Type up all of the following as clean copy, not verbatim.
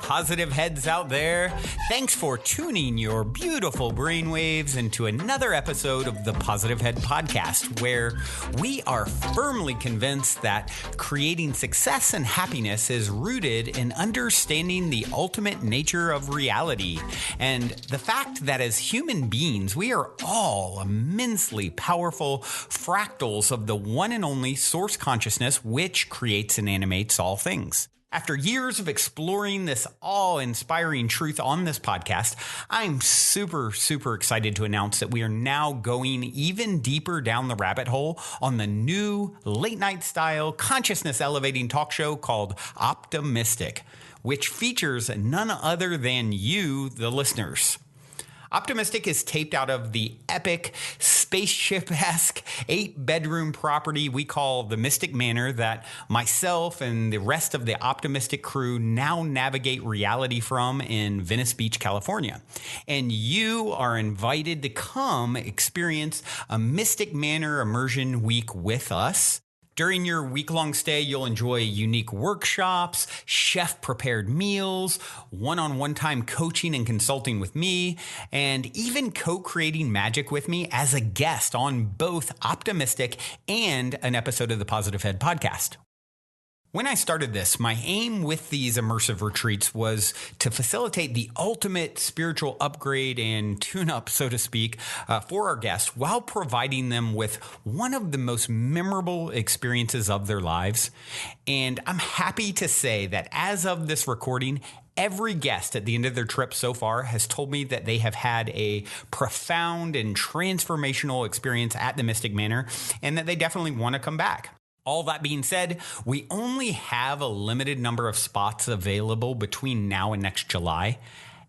positive heads out there. Thanks for tuning your beautiful brainwaves into another episode of the Positive Head Podcast, where we are firmly convinced that creating success and happiness is rooted in understanding the ultimate nature of reality and the fact that as human beings, we are all immensely powerful fractals of the one and only source consciousness which creates and animates all things. After years of exploring this awe-inspiring truth on this podcast, I'm super excited to announce that we are now going even deeper down the rabbit hole on the new late-night style consciousness-elevating talk show called Optimistic, which features none other than you, the listeners. Optimistic is taped out of the epic, spaceship-esque 8-bedroom property we call the Mystic Manor that myself and the rest of the Optimistic crew now navigate reality from in Venice Beach, California. And you are invited to come experience a Mystic Manor immersion week with us. During your week-long stay, you'll enjoy unique workshops, chef-prepared meals, one-on-one time coaching and consulting with me, and even co-creating magic with me as a guest on both Optimistic and an episode of the Positive Head podcast. When I started this, my aim with these immersive retreats was to facilitate the ultimate spiritual upgrade and tune-up, so to speak, for our guests while providing them with one of the most memorable experiences of their lives. And I'm happy to say that as of this recording, every guest at the end of their trip so far has told me that they have had a profound and transformational experience at the Mystic Manor and that they definitely want to come back. All that being said, we only have a limited number of spots available between now and next July.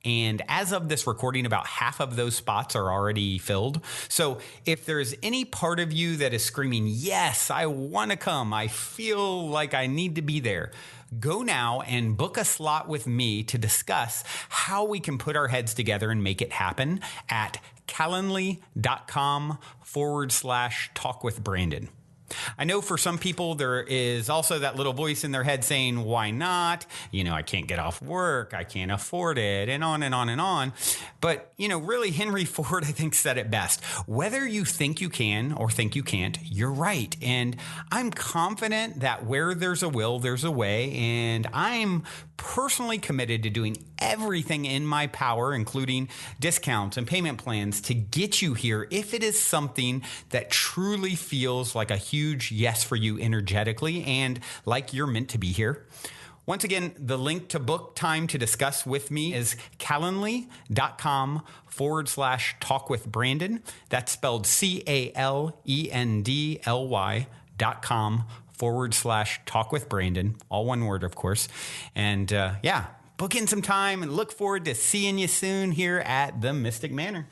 And as of this recording, about half of those spots are already filled. So if there's any part of you that is screaming, yes, I want to come, I feel like I need to be there, go now and book a slot with me to discuss how we can put our heads together and make it happen at calendly.com/talkwithbrandon. I know for some people there is also that little voice in their head saying, why not? I can't get off work. I can't afford it, and on and on and on. But, really Henry Ford, I think, said it best. Whether you think you can or think you can't, you're right. And I'm confident that where there's a will, there's a way. And I'm personally committed to doing everything in my power, including discounts and payment plans, to get you here if it is something that truly feels like a huge yes for you energetically and like you're meant to be here. Once again, the link to book time to discuss with me is calendly.com/talkwithbrandon. That's spelled calendly.com/talkwithbrandon. All one word, of course. And book in some time and look forward to seeing you soon here at the Mystic Manor.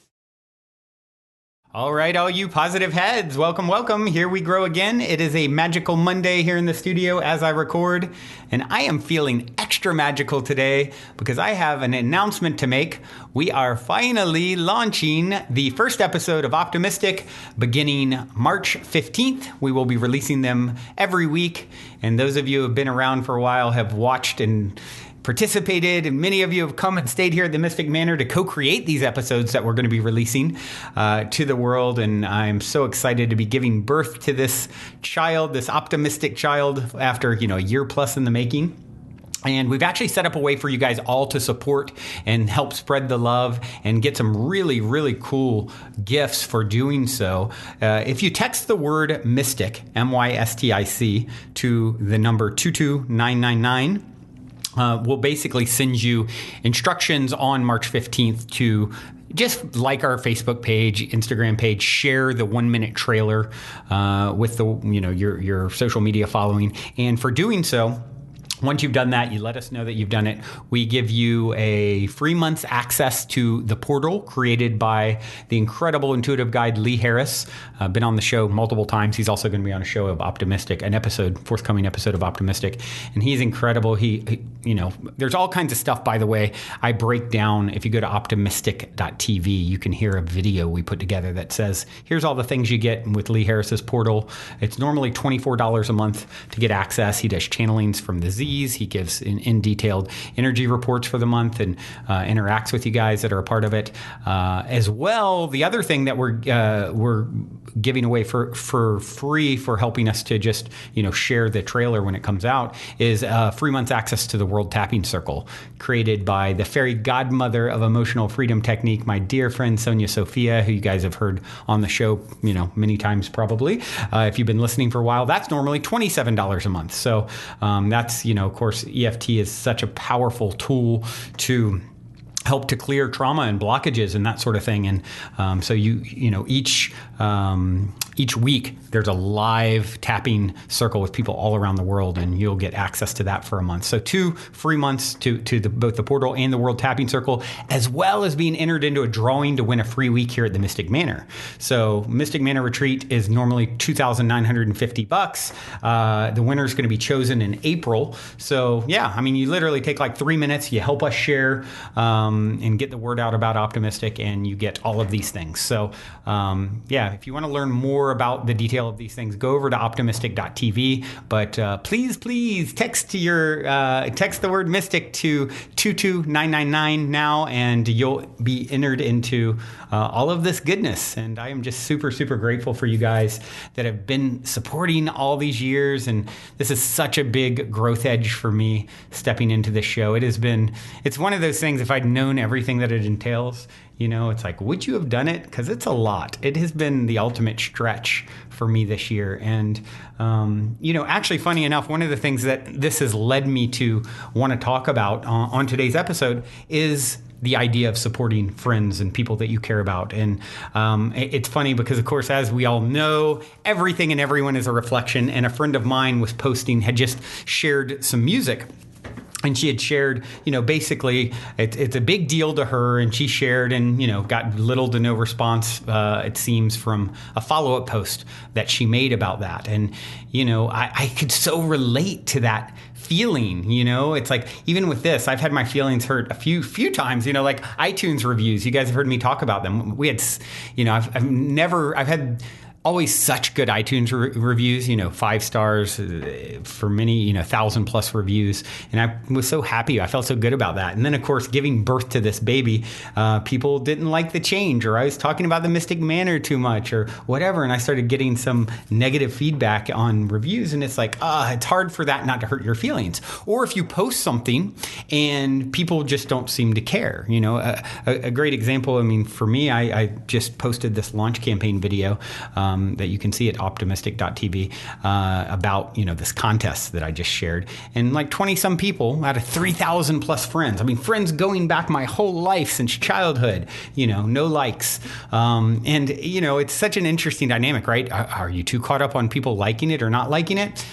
All right, all you positive heads, welcome. Here we grow again. It is a magical Monday here in the studio as I record, and I am feeling extra magical today because I have an announcement to make. We are finally launching the first episode of Optimistic beginning March 15th. We will be releasing them every week, and those of you who have been around for a while have watched and participated, and many of you have come and stayed here at the Mystic Manor to co-create these episodes that we're going to be releasing to the world. And I'm so excited to be giving birth to this child, this optimistic child, after a year plus in the making. And we've actually set up a way for you guys all to support and help spread the love and get some really cool gifts for doing so. If you text the word Mystic, MYSTIC, to the number 22999, we'll basically send you instructions on March 15th to just like our Facebook page, Instagram page, share the 1-minute trailer with the your social media following. And for doing so, once you've done that, you let us know that you've done it. We give you a free month's access to the portal created by the incredible intuitive guide Lee Harris. Been on the show multiple times. He's also going to be on a show of Optimistic, forthcoming episode of Optimistic, and he's incredible. He there's all kinds of stuff, by the way. I break down. If you go to optimistic.tv, you can hear a video we put together that says, here's all the things you get with Lee Harris's portal. It's normally $24 a month to get access. He does channelings from the Z. recipes. He gives in detailed energy reports for the month and interacts with you guys that are a part of it. As well, the other thing that we're giving away for free for helping us to just, share the trailer when it comes out is 3 months access to the World Tapping Circle, created by the fairy godmother of emotional freedom technique, my dear friend Sonia Sophia, who you guys have heard on the show, many times probably. If you've been listening for a while, that's normally $27 a month. So that's, of course, EFT is such a powerful tool to help to clear trauma and blockages and that sort of thing. And so each week there's a live tapping circle with people all around the world, and you'll get access to that for a month. So 2 free months to both the portal and the World Tapping Circle, as well as being entered into a drawing to win a free week here at the Mystic Manor. So Mystic Manor Retreat is normally $2,950. The winner is going to be chosen in April. So yeah, you literally take like 3 minutes, you help us share and get the word out about Optimistic, and you get all of these things. So if you want to learn more about the detail of these things, go over to optimistic.tv. But please text the word Mystic to 22999 now, and you'll be entered into all of this goodness. And I am just super, super grateful for you guys that have been supporting all these years. And this is such a big growth edge for me stepping into this show. It's one of those things, if I'd known everything that it entails, it's like, would you have done it? Because it's a lot. It has been the ultimate stretch for me this year. And, actually, funny enough, one of the things that this has led me to want to talk about on today's episode is the idea of supporting friends and people that you care about. And it's funny because, of course, as we all know, everything and everyone is a reflection. And a friend of mine had just shared some music. And she had shared, basically it's a big deal to her, and she shared and, got little to no response, it seems, from a follow-up post that she made about that. And, I could so relate to that feeling, it's like, even with this, I've had my feelings hurt a few times, like iTunes reviews. You guys have heard me talk about them. We had, I've had always such good iTunes reviews, 5 stars for many, 1,000+ reviews. And I was so happy. I felt so good about that. And then, of course, giving birth to this baby, people didn't like the change, or I was talking about the Mystic Manor too much or whatever. And I started getting some negative feedback on reviews. And it's like, it's hard for that not to hurt your feelings. Or if you post something and people just don't seem to care, a great example. For me, I just posted this launch campaign video, that you can see at optimistic.tv about, this contest that I just shared. And like 20 some people out of 3,000 plus friends. Friends going back my whole life since childhood, no likes. And, it's such an interesting dynamic, right? Are you too caught up on people liking it or not liking it?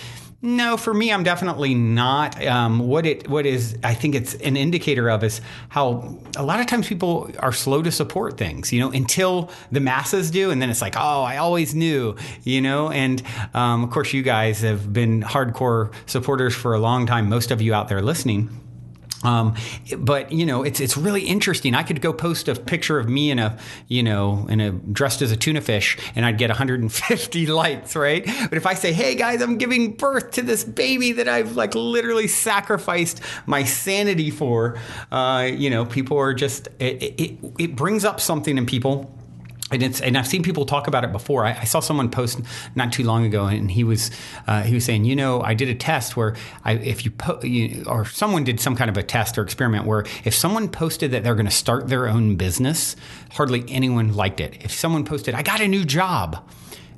No, for me, I'm definitely not. What is, I think it's an indicator of is how a lot of times people are slow to support things, until the masses do. And then it's like, I always knew, and of course, you guys have been hardcore supporters for a long time. Most of you out there listening. But it's really interesting. I could go post a picture of me in a dressed as a tuna fish, and I'd get 150 likes, right? But if I say, hey guys, I'm giving birth to this baby that I've like literally sacrificed my sanity for, people are just, it brings up something in people. And I've seen people talk about it before. I saw someone post not too long ago, and he was saying, I did a test where or someone did some kind of a test or experiment where if someone posted that they're going to start their own business, hardly anyone liked it. If someone posted, I got a new job,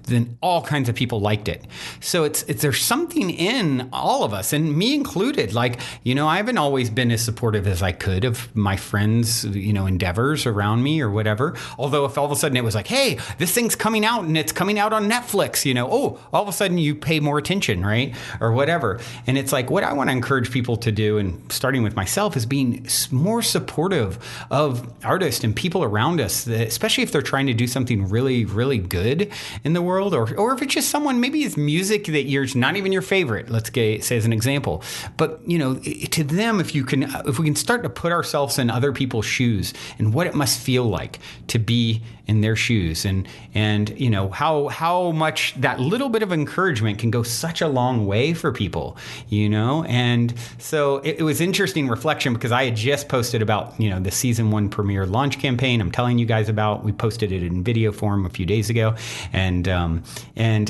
then all kinds of people liked it. So there's something in all of us, and me included. Like, I haven't always been as supportive as I could of my friends, endeavors around me or whatever. Although if all of a sudden it was like, hey, this thing's coming out and it's coming out on Netflix, all of a sudden you pay more attention, right? Or whatever. And it's like, what I want to encourage people to do, and starting with myself, is being more supportive of artists and people around us, especially if they're trying to do something really, really good in the world. Or if it's just someone, maybe it's music that you're not even your favorite, let's say as an example. But, to them, if we can start to put ourselves in other people's shoes and what it must feel like to be in their shoes, and you know how much that little bit of encouragement can go such a long way for people, you know. And so it was interesting reflection, because I had just posted about, you know, the season 1 premiere launch campaign I'm telling you guys about. We posted it in video form a few days ago, and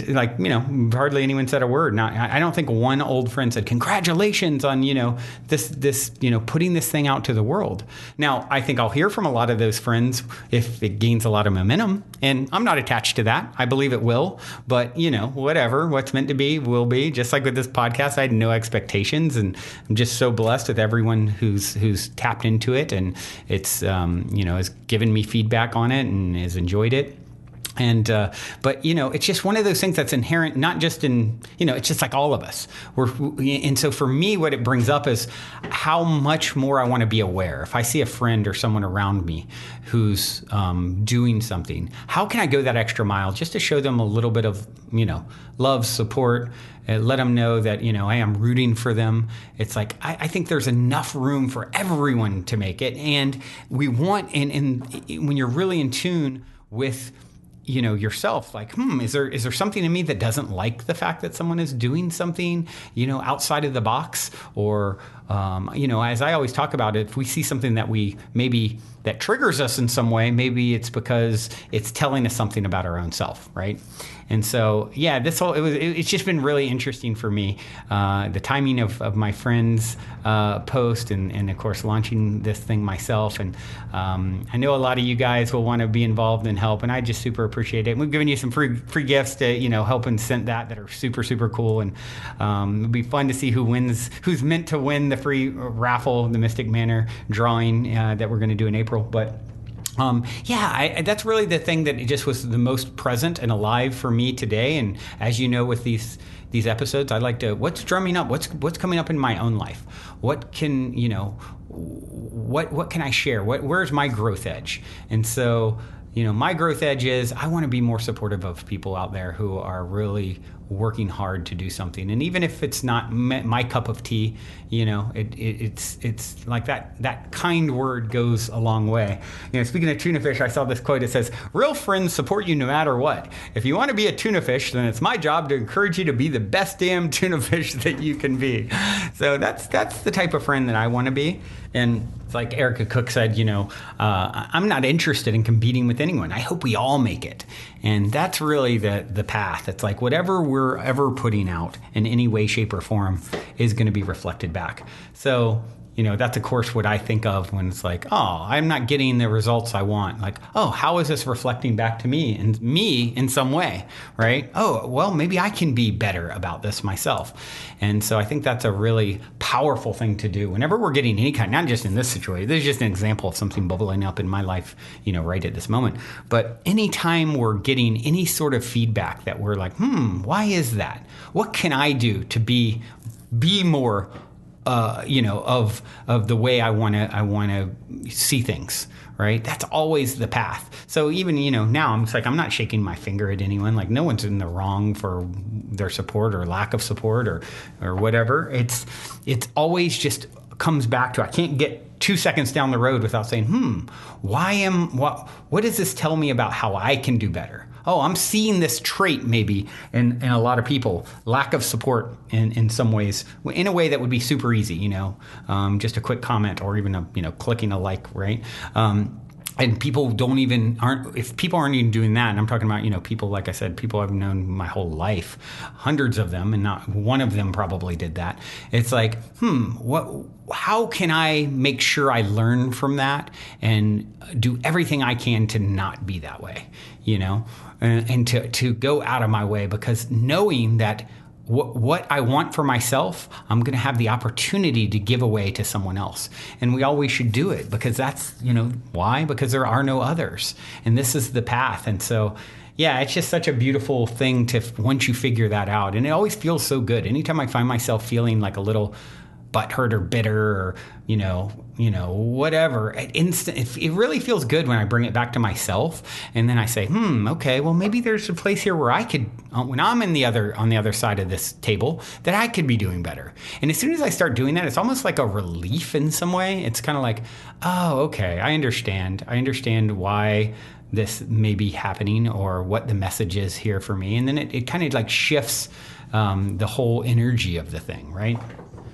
like, you know, hardly anyone said a word. Now, I don't think one old friend said congratulations on, you know, this you know, putting this thing out to the world. Now, I think I'll hear from a lot of those friends if it gains a lot of momentum, and I'm not attached to that. I believe it will, but you know, whatever, what's meant to be will be. Just like with this podcast, I had no expectations, and I'm just so blessed with everyone who's tapped into it, and it's you know, has given me feedback on it and has enjoyed it. And, but, you know, it's just one of those things that's inherent, not just in, you know, it's just like all of us. And so for me, what it brings up is how much more I want to be aware. If I see a friend or someone around me who's doing something, how can I go that extra mile just to show them a little bit of, you know, love, support, let them know that, you know, I am rooting for them. It's like, I think there's enough room for everyone to make it. And we want, and when you're really in tune with, you know, yourself, like, is there something in me that doesn't like the fact that someone is doing something, you know, outside of the box? Or, you know, as I always talk about it, if we see something that that triggers us in some way, maybe it's because it's telling us something about our own self, right? And so, yeah, it's just been really interesting for me, the timing of my friend's post, and of course launching this thing myself. And I know a lot of you guys will want to be involved and help, and I just super appreciate it. And we've given you some free gifts to, you know, help incent that are super, super cool. And it'll be fun to see who's meant to win the free raffle, the Mystic Manor drawing that we're going to do in April. But that's really the thing that just was the most present and alive for me today. And as you know, with these episodes, I like to, what's drumming up, what's coming up in my own life, what can, you know, what can I share, where's my growth edge? And so, you know, my growth edge is I want to be more supportive of people out there who are really working hard to do something. And even if it's not my cup of tea, you know, it's like that kind word goes a long way. You know, speaking of tuna fish, I saw this quote. It says, "Real friends support you no matter what. If you want to be a tuna fish, then it's my job to encourage you to be the best damn tuna fish that you can be." So that's the type of friend that I want to be. And it's like Erica Cook said, you know, I'm not interested in competing with anyone. I hope we all make it. And that's really the path. It's like whatever we're ever putting out in any way, shape, or form is going to be reflected back. So, you know, that's of course what I think of when it's like, oh, I'm not getting the results I want. Like, oh, how is this reflecting back to me in some way, right? Oh, well, maybe I can be better about this myself. And so I think that's a really powerful thing to do whenever we're getting any kind, not just in this situation. This is just an example of something bubbling up in my life, you know, right at this moment. But anytime we're getting any sort of feedback that we're like, why is that? What can I do to be more you know, of the way I want to see things, right? That's always the path. So even, you know, now I'm just like, I'm not shaking my finger at anyone. Like, no one's in the wrong for their support or lack of support or whatever. It's always just comes back to, I can't get 2 seconds down the road without saying, what does this tell me about how I can do better? Oh, I'm seeing this trait maybe in a lot of people, lack of support in some ways, in a way that would be super easy, you know, just a quick comment or even clicking a like, right? And people if people aren't even doing that, and I'm talking about, you know, people, like I said, people I've known my whole life, hundreds of them, and not one of them probably did that. It's like, how can I make sure I learn from that and do everything I can to not be that way, you know, and to go out of my way, because knowing that what I want for myself, I'm going to have the opportunity to give away to someone else. And we always should do it, because that's, you know, why? Because there are no others. And this is the path. And so, yeah, it's just such a beautiful thing once you figure that out. And it always feels so good. Anytime I find myself feeling like a little butthurt or bitter or, you know, whatever, it really feels good when I bring it back to myself. And then I say, okay, well, maybe there's a place here where I could, when I'm on the other side of this table, that I could be doing better. And as soon as I start doing that, it's almost like a relief in some way. It's kind of like, oh, okay, I understand. I understand why this may be happening or what the message is here for me. And then it kind of like shifts the whole energy of the thing, right?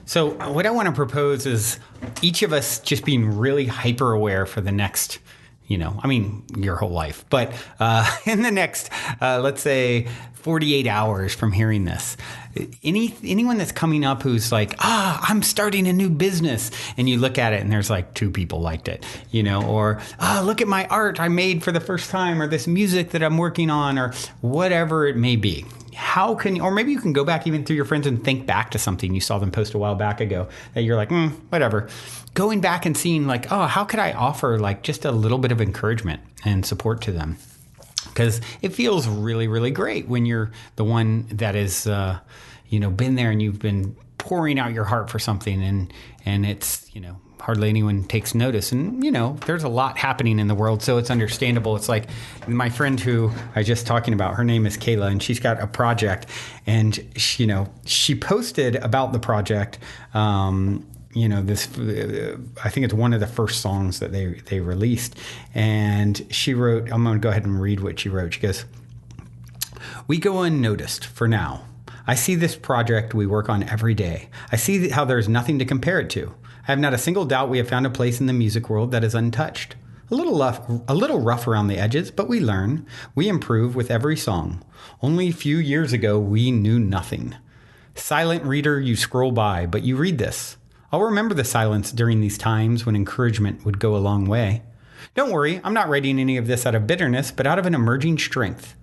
So what I want to propose is each of us just being really hyper aware for the next, your whole life, but in the next, let's say 48 hours from hearing this, anyone that's coming up who's like, I'm starting a new business, and you look at it and there's like 2 people liked it, or look at my art I made for the first time, or this music that I'm working on, or whatever it may be. Or maybe you can go back even through your friends and think back to something you saw them post a while back ago that you're like, whatever. Going back and seeing like, how could I offer like just a little bit of encouragement and support to them? Because it feels really, really great when you're the one that is, been there and you've been pouring out your heart for something and it's, hardly anyone takes notice. And, there's a lot happening in the world, so it's understandable. It's like my friend who I was just talking about, her name is Kayla, and she's got a project, and, she posted about the project, this, I think it's one of the first songs that they released. And she wrote, I'm going to go ahead and read what she wrote. She goes, "We go unnoticed for now. I see this project we work on every day. I see how there's nothing to compare it to. I have not a single doubt we have found a place in the music world that is untouched. A little rough around the edges, but we learn. We improve with every song. Only a few years ago, we knew nothing. Silent reader, you scroll by, but you read this. I'll remember the silence during these times when encouragement would go a long way. Don't worry, I'm not writing any of this out of bitterness, but out of an emerging strength.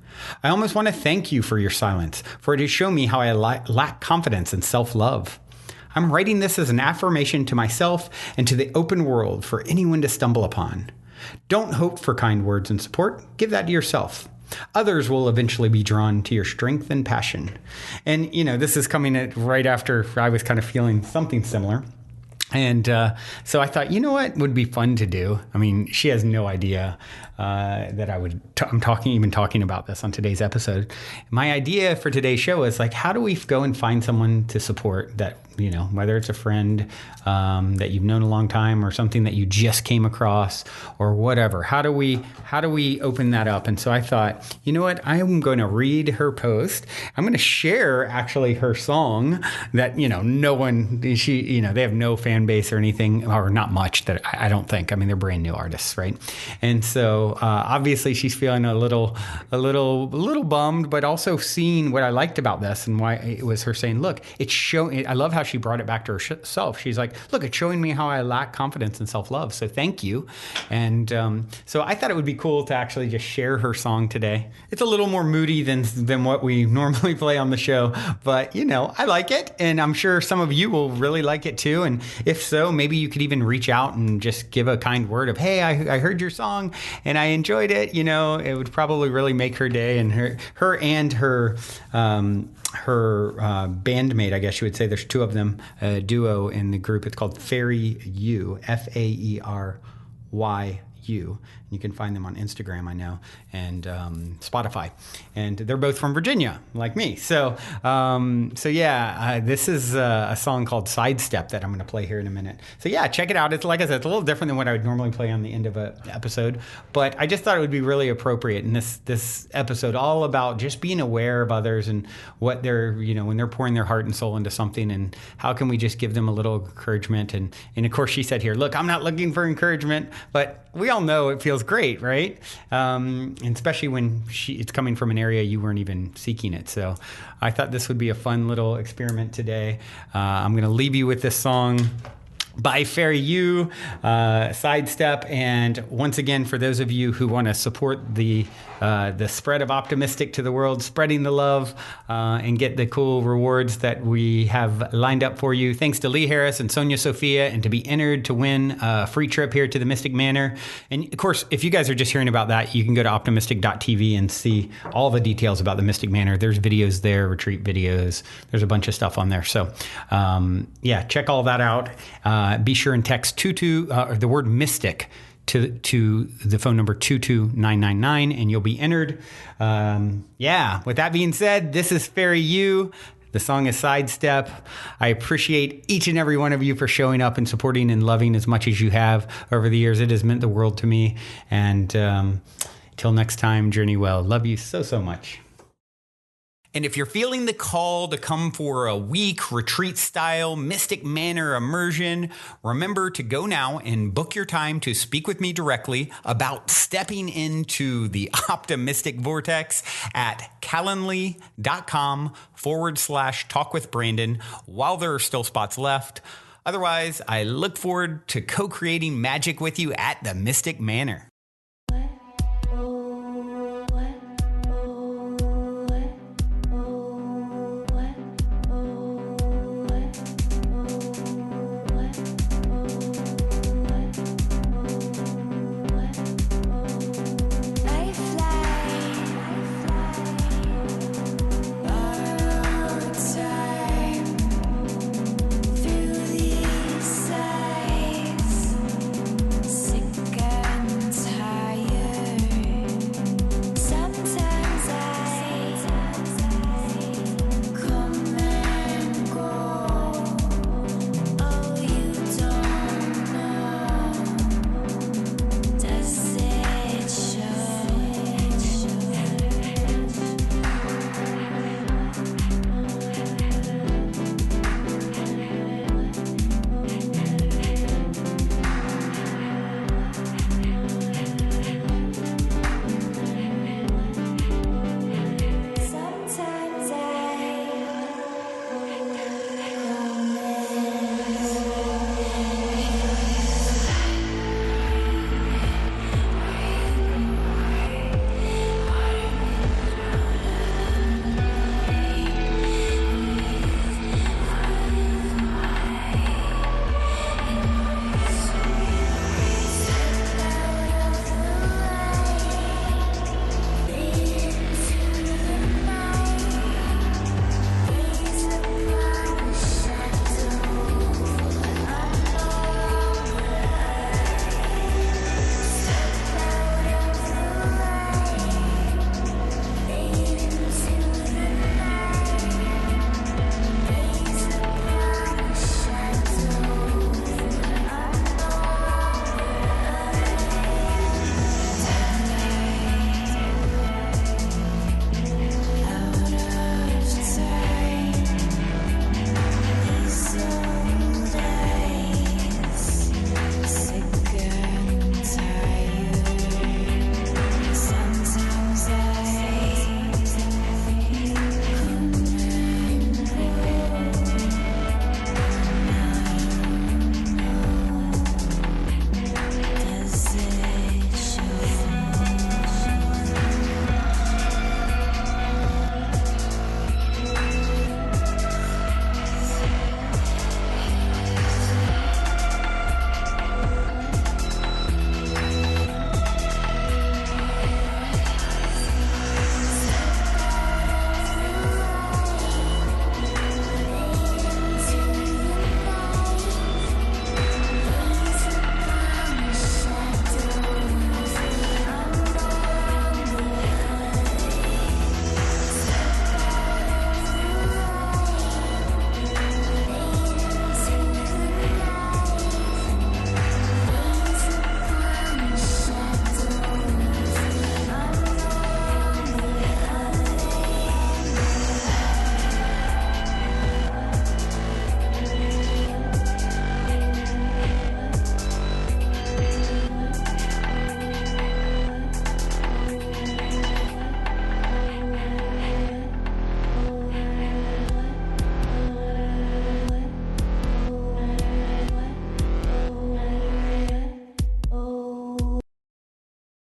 I almost want to thank you for your silence, for it has shown me how I lack confidence and self-love. I'm writing this as an affirmation to myself and to the open world for anyone to stumble upon. Don't hope for kind words and support. Give that to yourself. Others will eventually be drawn to your strength and passion." And, this is coming right after I was kind of feeling something similar. And so I thought, what would be fun to do? I mean, she has no idea that I'm talking about this on today's episode. My idea for today's show is like, how do we go and find someone to support that, whether it's a friend that you've known a long time or something that you just came across or whatever. How do we open that up? And so I thought, I'm going to read her post. I'm going to share actually her song that, no one, they have no fan base or anything, or not much that I don't think. I mean, they're brand new artists, right? And so obviously she's feeling a little bummed, but also seeing what I liked about this and why it was her saying, look, it's showing. I love how she brought it back to herself. She's like, look, it's showing me how I lack confidence and self-love. So thank you. And so I thought it would be cool to actually just share her song today. It's a little more moody than what we normally play on the show, but I like it, and I'm sure some of you will really like it too. And if so, maybe you could even reach out and just give a kind word of, hey, I heard your song and I enjoyed it. It would probably really make her day, and her and her bandmate, I guess you would say. There's 2 of them, a duo in the group. It's called Fairy You, Faery. You can find them on Instagram, I know, and Spotify. And they're both from Virginia, like me. So this is a song called Sidestep that I'm going to play here in a minute. So yeah, check it out. It's like I said, it's a little different than what I would normally play on the end of an episode. But I just thought it would be really appropriate in this episode, all about just being aware of others and what they're, when they're pouring their heart and soul into something, and how can we just give them a little encouragement. And of course, she said here, look, I'm not looking for encouragement, but we all know it feels great, right? And especially when it's coming from an area you weren't even seeking it. So I thought this would be a fun little experiment today. I'm going to leave you with this song by Fairy You, Sidestep. And once again, for those of you who want to support the spread of Optimistic to the world, spreading the love, and get the cool rewards that we have lined up for you, thanks to Lee Harris and Sonia Sophia, and to be entered to win a free trip here to the Mystic Manor. And of course, if you guys are just hearing about that, you can go to optimistic.tv and see all the details about the Mystic Manor. There's videos there, retreat videos. There's a bunch of stuff on there. So check all that out. Be sure and text the word mystic to the phone number 22999, and you'll be entered. With that being said, this is Fairy You. The song is Sidestep. I appreciate each and every one of you for showing up and supporting and loving as much as you have over the years. It has meant the world to me. And Till next time, journey well. Love you so, so much. And if you're feeling the call to come for a week retreat-style Mystic Manor immersion, remember to go now and book your time to speak with me directly about stepping into the optimistic vortex at calendly.com/talk with Brandon while there are still spots left. Otherwise, I look forward to co-creating magic with you at the Mystic Manor.